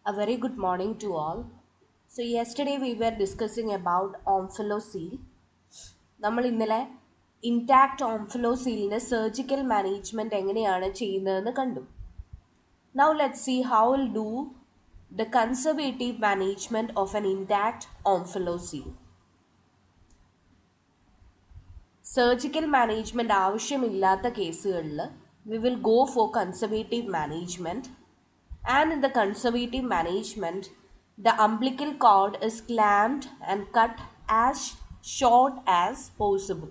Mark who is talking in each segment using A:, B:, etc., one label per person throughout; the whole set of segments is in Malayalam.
A: A very good morning to all. So yesterday we were discussing about omphalocele. നമ്മൾ ഇന്നലെ ഇൻടാക്ട് ഓംഫലോസീലിൻ്റെ സർജിക്കൽ മാനേജ്മെൻറ്റ് എങ്ങനെയാണ് ചെയ്യുന്നതെന്ന് കണ്ടു. Now let's see how we'll do the conservative management of an intact omphalocele. Surgical management ആവശ്യമില്ലാത്ത കേസുകളിൽ we will go for conservative management. And in the conservative management, the umbilical cord is clamped and cut as short as possible.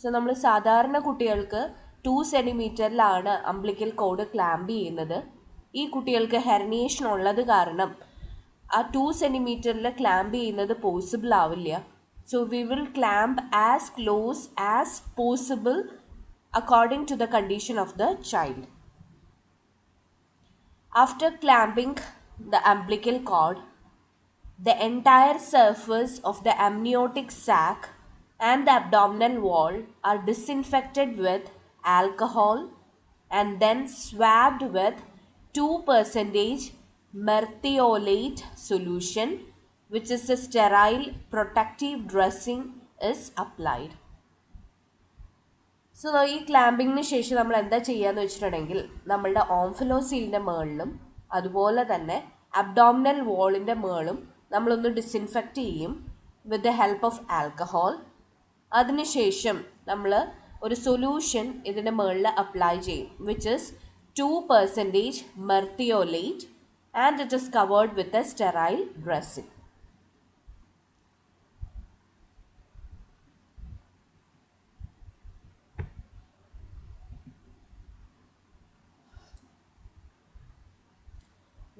A: So നമ്മൾ സാധാരണ കുട്ടികൾക്ക് 2 സെൻറ്റിമീറ്ററിലാണ് അംബ്ലിക്കൽ കോഡ് ക്ലാമ്പ് ചെയ്യുന്നത്. ഈ കുട്ടികൾക്ക് ഹെർണിയേഷൻ ഉള്ളത് കാരണം ആ 2 സെൻറ്റിമീറ്ററിൽ ക്ലാമ്പ് ചെയ്യുന്നത് പോസിബിൾ ആവില്ല. So we will clamp as close as possible according to the condition of the child. After clamping the umbilical cord, the entire surface of the amniotic sac and the abdominal wall are disinfected with alcohol and then swabbed with 2% merthiolate solution, which is a sterile protective dressing, is applied. So ഈ ക്ലാമ്പിങ്ങിന് ശേഷം നമ്മൾ എന്താ ചെയ്യുകയെന്ന് വെച്ചിട്ടുണ്ടെങ്കിൽ നമ്മളുടെ ഓംഫലോസീലിൻ്റെ മേളിലും അതുപോലെ തന്നെ അബ്ഡോമിനൽ വോളിൻ്റെ മേളും നമ്മളൊന്ന് ഡിസിൻഫെക്റ്റ് ചെയ്യും with the help of alcohol. അതിനുശേഷം നമ്മൾ ഒരു സൊല്യൂഷൻ ഇതിൻ്റെ മേളിൽ അപ്ലൈ ചെയ്യും which is 2% merthiolate and it is covered with a sterile dressing.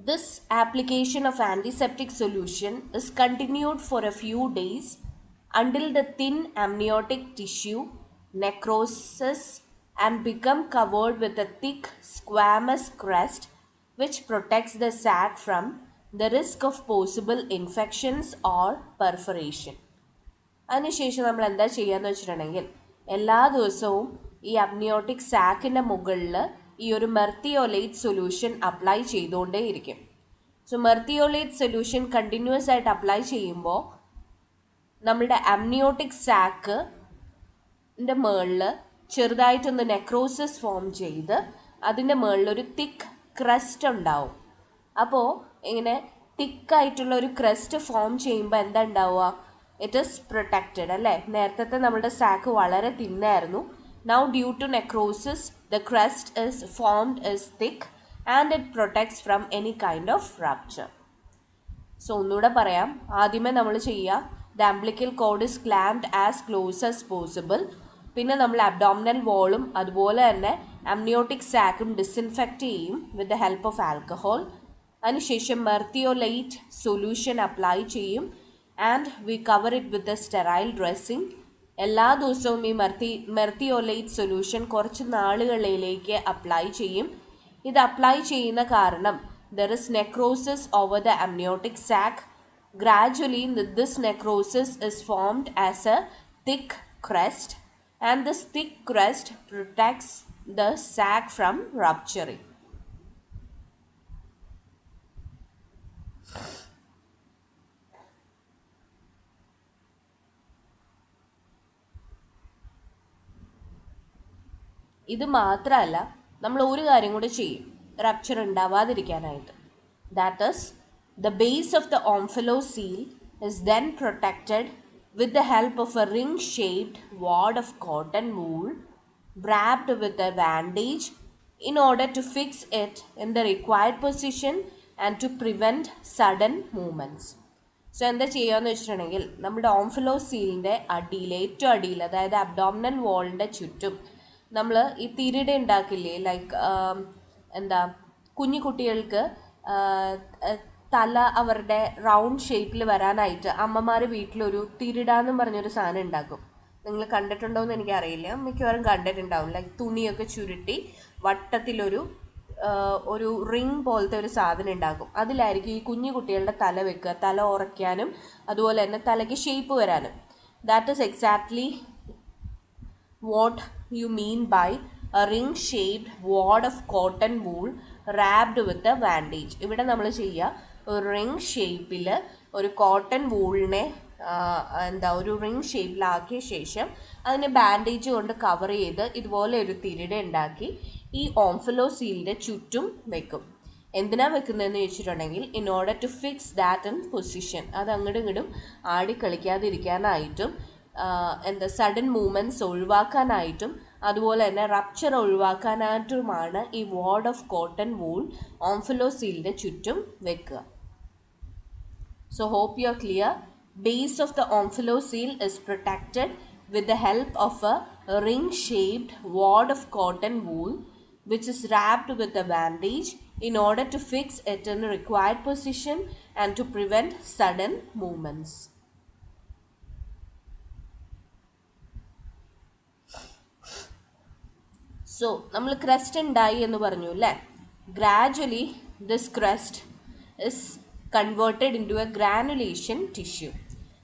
A: This application of antiseptic solution is continued for a few days until the thin amniotic tissue necroses and become covered with a thick squamous crust which protects the sac from the risk of possible infections or perforation. അതിനുശേഷം നമ്മൾ എന്താ ചെയ്യുകയെന്ന് വെച്ചിട്ടുണ്ടെങ്കിൽ എല്ലാ ദിവസവും ഈ അമ്നിയോട്ടിക് സാക്കിൻ്റെ മുകളിൽ ഈ ഒരു മെർത്തിയോലേറ്റ് സൊല്യൂഷൻ അപ്ലൈ ചെയ്തുകൊണ്ടേയിരിക്കും. സോ മെർത്തിയോലേറ്റ് സൊല്യൂഷൻ കണ്ടിന്യൂസ് ആയിട്ട് അപ്ലൈ ചെയ്യുമ്പോൾ നമ്മളുടെ അമ്നിയോട്ടിക് സാക്കിൻ്റെ മുകളിൽ ചെറുതായിട്ടൊന്ന് നെക്രോസിസ് ഫോം ചെയ്ത് അതിൻ്റെ മുകളിൽ ഒരു തിക്ക് ക്രസ്റ്റ് ഉണ്ടാവും. അപ്പോൾ ഇങ്ങനെ തിക്കായിട്ടുള്ള ഒരു ക്രസ്റ്റ് ഫോം ചെയ്യുമ്പോൾ എന്താ ഉണ്ടാവുക? ഇറ്റ് ഈസ് പ്രൊട്ടക്റ്റഡ് അല്ലേ? നേരത്തെ നമ്മുടെ സാക്ക് വളരെ തിന്നായിരുന്നു. Now due to necrosis, the crust is formed as thick and it protects from any kind of rupture. So ഒന്നുകൂടെ പറയാം. ആദ്യമേ നമ്മൾ ചെയ്യുക, the umbilical cord is clamped as close as possible. പിന്നെ നമ്മൾ അബ്ഡോമിനൽ വോളും അതുപോലെ തന്നെ അമ്നിയോട്ടിക് സാക്കും ഡിസിൻഫെക്റ്റ് ചെയ്യും with the help of alcohol. അതിനുശേഷം മെർത്തിയോലൈറ്റ് സൊല്യൂഷൻ അപ്ലൈ ചെയ്യും and we cover it with a sterile dressing. എല്ലാ ദിവസവും ഈ മെർത്തിയോലൈറ്റ് സൊല്യൂഷൻ കുറച്ച് നാളുകളിലേക്ക് അപ്ലൈ ചെയ്യും. ഇത് അപ്ലൈ ചെയ്യുന്ന കാരണം there is necrosis over the amniotic sac. Gradually this necrosis is formed as a thick crust and this thick crust protects the sac from rupturing. ഇത് മാത്രമല്ല, നമ്മൾ ഒരു കാര്യം കൂടി ചെയ്യും റപ്ചർ ഉണ്ടാവാതിരിക്കാനായിട്ട്. That is the base of the omphalocele is then protected with the help of a ring shaped wad of cotton wool wrapped with a bandage in order to fix it in the required position and to prevent sudden movements. So എന്താ ചെയ്യുകയെന്ന് വെച്ചിട്ടുണ്ടെങ്കിൽ നമ്മുടെ ഓംഫലോസീലിൻ്റെ അടിയിൽ, ഏറ്റവും അടിയിൽ, അതായത് അബ്ഡോമിനൽ വോളിൻ്റെ ചുറ്റും നമ്മൾ ഈ തിരിട ഉണ്ടാക്കില്ലേ, ലൈക്ക് എന്താ കുഞ്ഞു കുട്ടികൾക്ക് തല അവരുടെ റൗണ്ട് ഷേപ്പിൽ വരാനായിട്ട് അമ്മമാർ വീട്ടിലൊരു തിരിട എന്നും പറഞ്ഞൊരു സാധനം ഉണ്ടാക്കും. നിങ്ങൾ കണ്ടിട്ടുണ്ടോ എന്ന് എനിക്കറിയില്ല, മിക്കവാറും കണ്ടിട്ടുണ്ടാവും. ലൈക്ക് തുണിയൊക്കെ ചുരുട്ടി വട്ടത്തിലൊരു ഒരു റിങ് പോലത്തെ ഒരു സാധനം ഉണ്ടാക്കും. അതിലായിരിക്കും ഈ കുഞ്ഞു കുട്ടികളുടെ തല വെക്കുക, തല ഉറയ്ക്കാനും അതുപോലെ തന്നെ തലയ്ക്ക് ഷേപ്പ് വരാനും. That is exactly what you mean by a ring shaped wad of cotton wool wrapped with a bandage. ഇവിടെ നമ്മൾ ചെയ്യുക ഒരു റിങ് ഷേപ്പിൽ ഒരു കോട്ടൺ വൂളിനെ ഒരു റിങ് ഷേപ്പിലാക്കിയ ശേഷം അതിനെ ബാൻഡേജ് കൊണ്ട് കവർ ചെയ്ത് ഇതുപോലെ ഒരു തിരിട ഉണ്ടാക്കി ഈ ഓംഫലോസീലിൻ്റെ ചുറ്റും വെക്കും. എന്തിനാ വെക്കുന്നതെന്ന് ചോദിച്ചിട്ടുണ്ടെങ്കിൽ in order to fix that in position, അത് അങ്ങോട്ടും ഇങ്ങോട്ടും ആടിക്കളിക്കാതിരിക്കാനായിട്ടും സഡൻ മൂവ്മെൻറ്റ്സ് ഒഴിവാക്കാനായിട്ടും അതുപോലെ തന്നെ റപ്ചർ ഒഴിവാക്കാനായിട്ടുമാണ് ഈ വാർഡ് ഓഫ് കോട്ടൺ വൂൾ ഓംഫലോസീലിൻ്റെ ചുറ്റും വെക്കുക. So hope you are clear. Base of the omphalocele is protected with the help of a ring-shaped wad of cotton wool which is wrapped with a bandage in order to fix it in a required position and to prevent sudden movements. So, നമ്മൾ crust ഉണ്ടായി എന്ന് പറഞ്ഞു അല്ലേ? Gradually this crust is converted into a granulation tissue.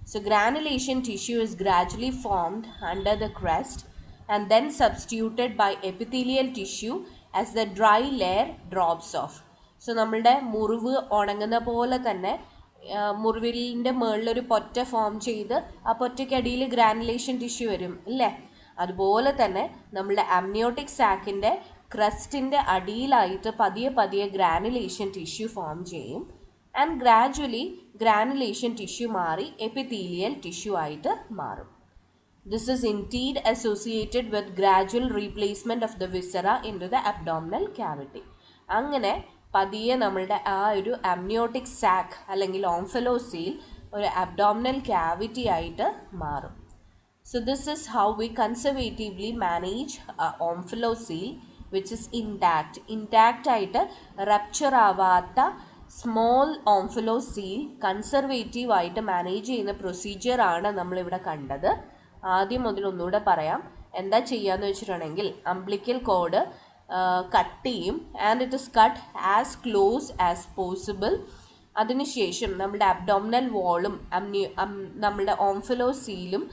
A: So granulation tissue is gradually formed under the crust and then substituted by epithelial tissue as the dry layer drops off. So നമ്മളുടെ മുറിവ് ഉണങ്ങുന്ന പോലെ തന്നെ മുറിവിലിൻ്റെ മുകളിലൊരു പൊറ്റ ഫോം ചെയ്ത് ആ പൊറ്റയ്ക്കടിയിൽ ഗ്രാനുലേഷൻ ടിഷ്യൂ വരും അല്ലേ? അതുപോലെ തന്നെ നമ്മളുടെ അമ്നിയോട്ടിക് സാക്കിൻ്റെ ക്രസ്റ്റിൻ്റെ അടിയിലായിട്ട് പതിയെ പതിയെ ഗ്രാനുലേഷൻ ടിഷ്യൂ ഫോം ചെയ്യും. And gradually granulation tissue മാറി epithelial tissue ആയിട്ട് മാറും. This is indeed associated with gradual replacement of the viscera into the abdominal cavity. അങ്ങനെ പതിയെ നമ്മളുടെ ആ ഒരു അമ്നിയോട്ടിക് സാക്ക് അല്ലെങ്കിൽ ഓംഫലോസീൽ ഒരു അബ്ഡോമിനൽ ക്യാവിറ്റി ആയിട്ട് മാറും. So this is how we conservatively manage ഓംഫലോസീൽ which is intact. Intact ആയിട്ട് റപ്ചർ ആവാത്ത സ്മോൾ ഓംഫലോസീൽ കൺസർവേറ്റീവ് ആയിട്ട് മാനേജ് ചെയ്യുന്ന പ്രൊസീജിയറാണ് നമ്മളിവിടെ കണ്ടത്. ആദ്യം മുതൽ ഒന്നുകൂടെ പറയാം. എന്താ ചെയ്യാന്ന് വെച്ചിട്ടുണ്ടെങ്കിൽ അംബ്ലിക്കൽ കോഡ് കട്ട് ചെയ്യും and it is cut as close as possible. അതിനുശേഷം നമ്മുടെ അബ്ഡോമിനൽ വാളും നമ്മുടെ ഓംഫലോസീലും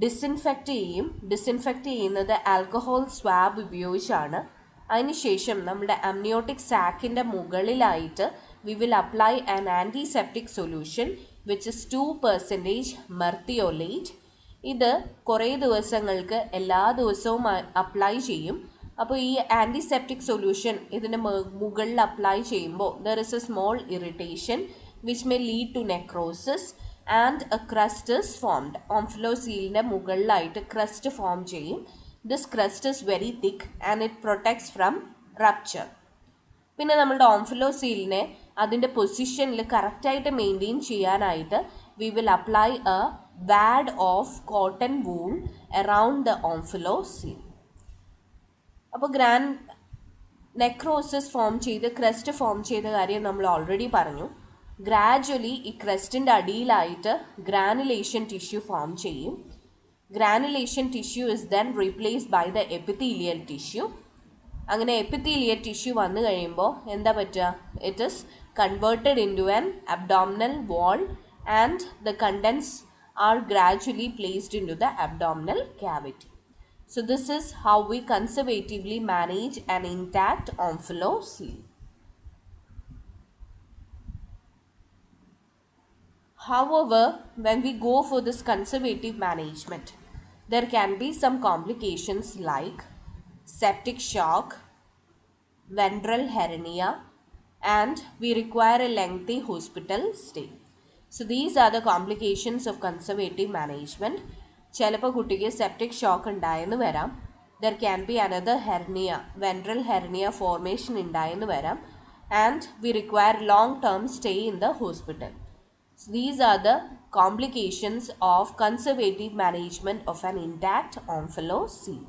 A: ഡിസിൻഫെക്റ്റ് ചെയ്യും. ഡിസിൻഫെക്റ്റ് ചെയ്യുന്നത് ആൽക്കഹോൾ സ്വാബ് ഉപയോഗിച്ചാണ്. അതിനുശേഷം നമ്മുടെ അമ്നിയോട്ടിക് സാക്കിൻ്റെ മുകളിലായിട്ട് V will apply an antiseptic solution which is 2% മെർത്തിയോലേറ്റ്. ഇത് കുറേ ദിവസങ്ങൾക്ക് എല്ലാ ദിവസവും അപ്ലൈ ചെയ്യും. അപ്പോൾ ഈ ആൻറ്റിസെപ്റ്റിക് സൊല്യൂഷൻ ഇതിന് മുകളിൽ അപ്ലൈ ചെയ്യുമ്പോൾ there is a small irritation which may lead to necrosis and a crust is formed. ഓംഫലോസീലിൻ്റെ മുകളിലായിട്ട് ക്രസ്റ്റ് ഫോം ചെയ്യും. This crust is very thick and it protects from rupture. പിന്നെ നമ്മളുടെ ഓംഫലോസീലിനെ അതിൻ്റെ പൊസിഷനിൽ കറക്റ്റായിട്ട് മെയിൻറ്റെയിൻ ചെയ്യാനായിട്ട് we will apply a wad of cotton wool around the omphalocele. അപ്പോൾ നെക്രോസിസ് ഫോം ചെയ്ത് ക്രസ്റ്റ് ഫോം ചെയ്ത കാര്യം നമ്മൾ ഓൾറെഡി പറഞ്ഞു. ഗ്രാജ്വലി ഈ ക്രസ്റ്റിൻ്റെ അടിയിലായിട്ട് ഗ്രാനുലേഷൻ ടിഷ്യൂ ഫോം ചെയ്യും. Granulation tissue is then replaced by the epithelial tissue. അങ്ങനെ epithelial tissue വന്നു കഴിയുമ്പോൾ എന്താ പറ്റുക? It is converted into an abdominal wall and the contents are gradually placed into the abdominal cavity. So this is how we conservatively manage an intact omphalocele. However, when we go for this conservative management, there can be some complications like septic shock, ventral hernia, and we require a lengthy hospital stay. So these are the complications of conservative management. ചിലപ്പോൾ കുട്ടിക്ക് സെപ്റ്റിക് ഷോക്ക് ഉണ്ടായെന്ന് വരാം. There can be another hernia, ventral hernia formation ഉണ്ടായെന്ന് വരാം. And we require long-term stay in the hospital. So these are the complications of conservative management of an intact omphalocele.